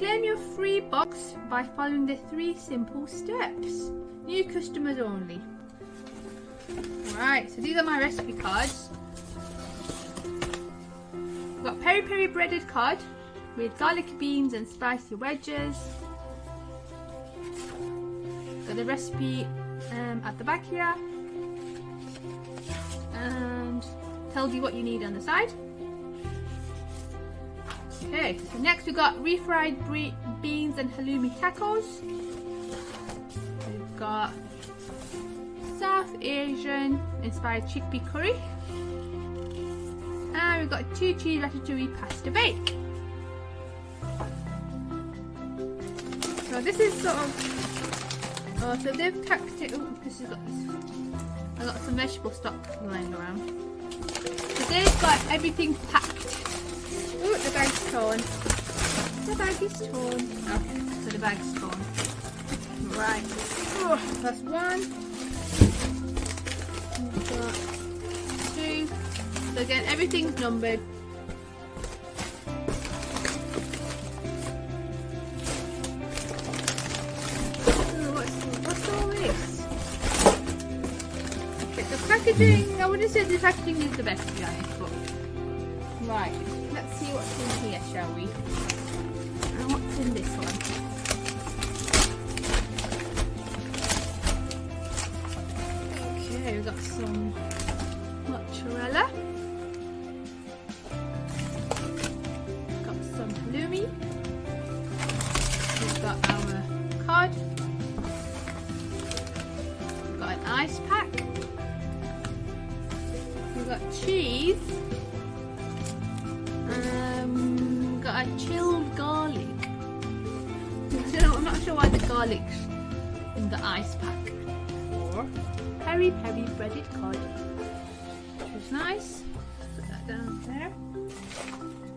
Claim your free box by following the 3 simple steps. New customers only. Right, so these are my recipe cards. I've got peri-peri breaded cod with garlic beans and spicy wedges. Got the recipe at the back here, and tells you what you need on the side. Okay, so next we got refried beans and halloumi tacos. We've got South Asian inspired chickpea curry, and we've got 2 cheese ratatouille pasta bake. So this is sort of, oh, so they've tacked it. Oh, this has got this. I got some vegetable stock lying around. So they've got everything packed. Oh, the bag's torn. The bag is torn. Okay, so the bag's torn. Right. Oh, that's 1. We've got 2. So again, everything's numbered. What's all this? Okay, the packaging, I wouldn't say the packaging is the best, to be honest, but right. Let's see what's in here, shall we? And what's in this one? Okay, we've got some mozzarella. Got some halloumi. We've got our cod. We've got an ice pack. We've got cheese. Got a chilled garlic. I'm not sure why the garlic's in the ice pack. Or peri-peri breaded cod, which is nice. Put that down there.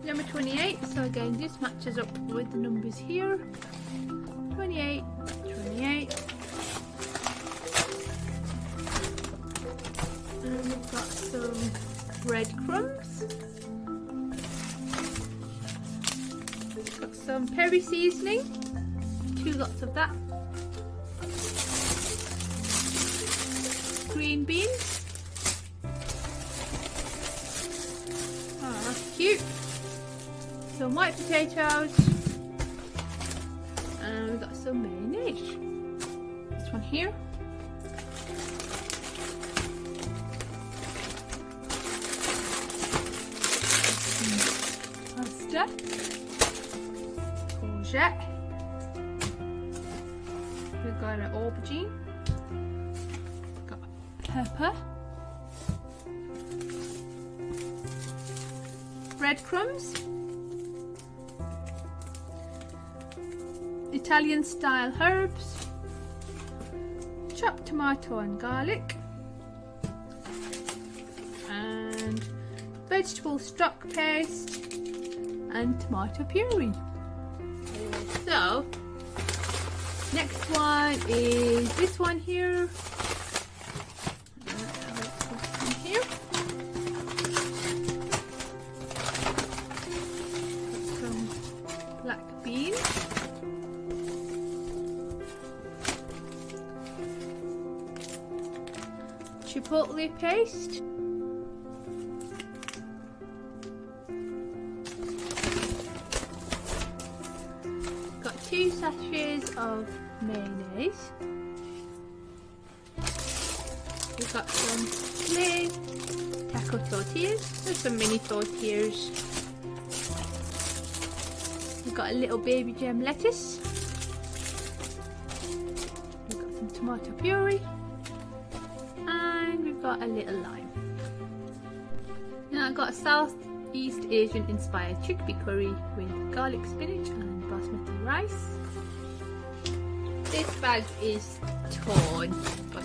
Number 28. So again, this matches up with the numbers here. 28, 28. And we've got some breadcrumbs. Got some peri seasoning, 2 lots of that. Green beans. Oh, that's cute. Some white potatoes. And we've got some mayonnaise. This one here. Pasta. Courgette. We've got an aubergine. Got pepper. Breadcrumbs. Italian style herbs. Chopped tomato and garlic. And vegetable stock paste. And tomato puree. So, next one is this one here. Some black beans. Chipotle paste. Got 2 sachets of mayonnaise. We've got some plain taco tortillas. There's some mini tortillas. We've got a little baby gem lettuce. We've got some tomato puree. And we've got a little lime. Now I've got a Southeast Asian inspired chickpea curry with garlic spinach and basmati rice. This bag is torn, but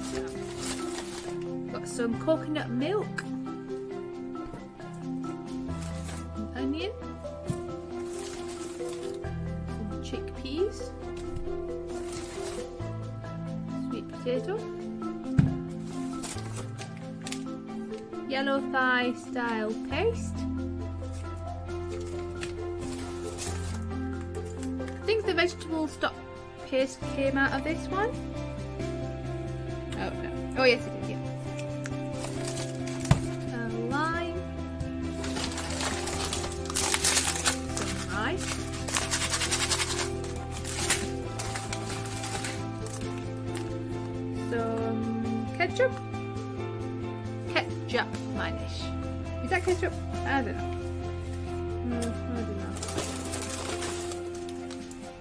got some coconut milk, an onion, some chickpeas, sweet potato, yellow thigh style paste. think the vegetable stock paste came out of this one. Oh no. Oh yes it did, yeah. Lime. Some rice. Some ketchup. Ketchup, meine-ich. Is that ketchup? I don't know. I don't know.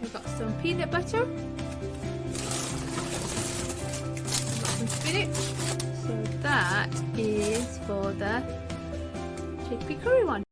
We've got some peanut butter. We've got some spinach. So that is for the chickpea curry one.